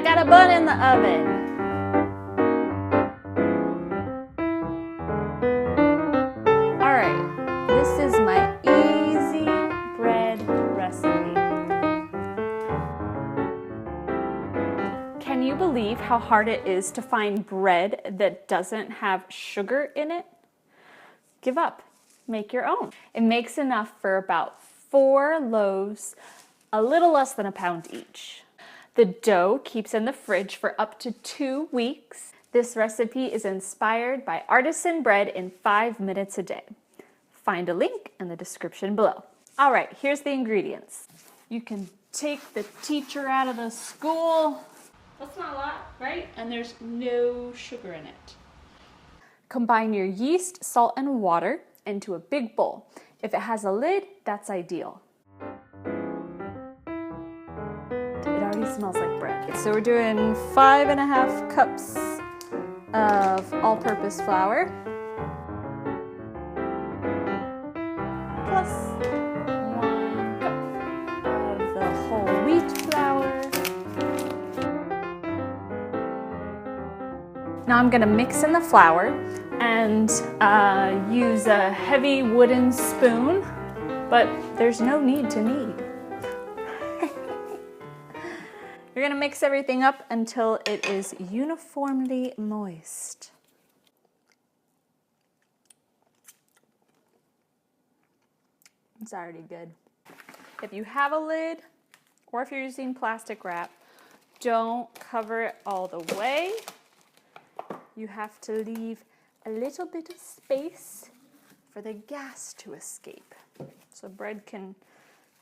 got a bun in the oven. All right, this is my easy bread recipe. Can you believe how hard it is to find bread that doesn't have sugar in it? Give up, make your own. It makes enough for about 4 loaves, a little less than a pound each. The dough keeps in the fridge for up to 2 weeks. This recipe is inspired by Artisan bread in 5 minutes a day. Find a link in the description below. All right, here's the ingredients. You can take the teacher out of the school. That's not a lot, right? And there's no sugar in it. Combine your yeast, salt, and water into a big bowl. If it has a lid, that's ideal. It already smells like bread. So we're doing 5½ cups of all-purpose flour, plus 1 cup of the whole wheat flour. Now I'm gonna mix in the flour and use a heavy wooden spoon, but there's no need to knead. You're gonna mix everything up until it is uniformly moist. It's already good. If you have a lid, or if you're using plastic wrap, don't cover it all the way. You have to leave a little bit of space for the gas to escape, so bread can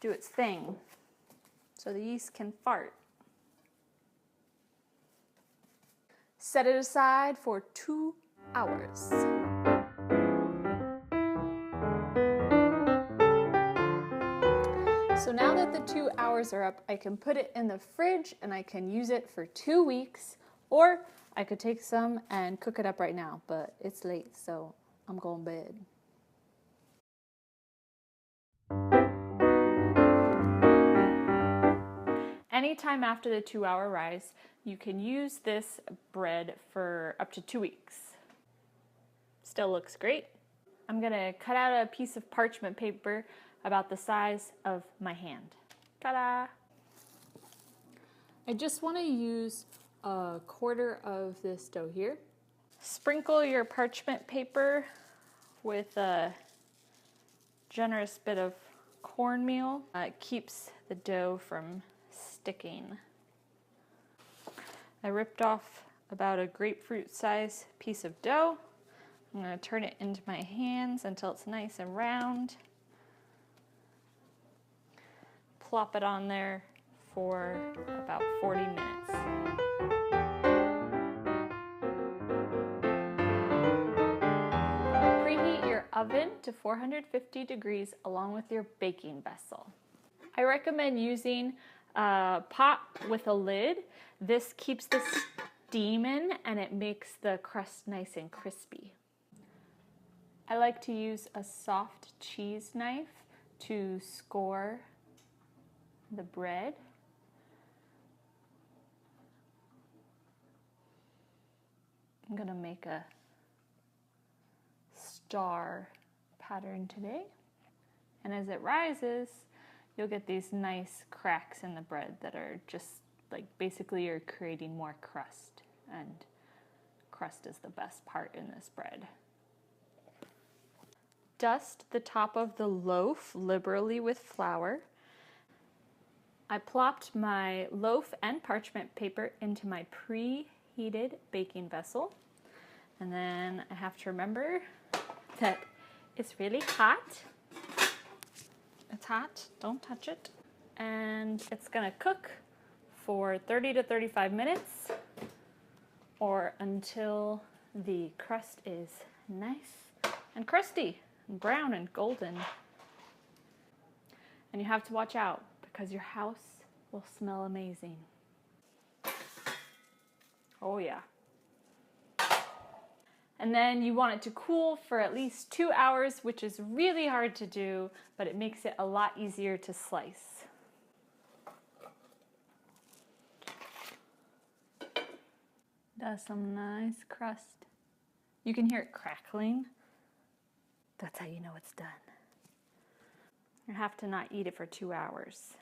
do its thing, so the yeast can fart. Set it aside for 2 hours. So now that the 2 hours are up, I can put it in the fridge and I can use it for 2 weeks, or I could take some and cook it up right now, but it's late, so I'm going to bed. Anytime after the 2-hour rise, you can use this bread for up to 2 weeks. Still looks great. I'm gonna cut out a piece of parchment paper about the size of my hand. Ta-da! I just want to use a 1/4 of this dough here. Sprinkle your parchment paper with a generous bit of cornmeal. It keeps the dough from sticking. I ripped off about a grapefruit size piece of dough. I'm going to turn it into my hands until it's nice and round. Plop it on there for about 40 minutes. Preheat your oven to 450 degrees along with your baking vessel. I recommend using a pot with a lid. This keeps the steam in and it makes the crust nice and crispy. I like to use a soft cheese knife to score the bread. I'm gonna make a star pattern today. And as it rises, you'll get these nice cracks in the bread that are just like basically you're creating more crust, and crust is the best part in this bread. Dust the top of the loaf liberally with flour. I plopped my loaf and parchment paper into my preheated baking vessel. And then I have to remember that it's really hot. It's hot, don't touch it. And it's gonna cook for 30 to 35 minutes or until the crust is nice and crusty and brown and golden. And you have to watch out because your house will smell amazing. Oh yeah. And then you want it to cool for at least 2 hours, which is really hard to do, but it makes it a lot easier to slice. That's some nice crust. You can hear it crackling. That's how you know it's done. You have to not eat it for 2 hours.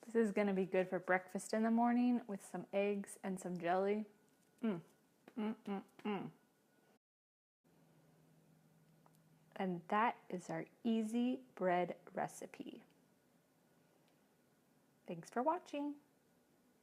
This is going to be good for breakfast in the morning with some eggs and some jelly. And that is our easy bread recipe. Thanks for watching.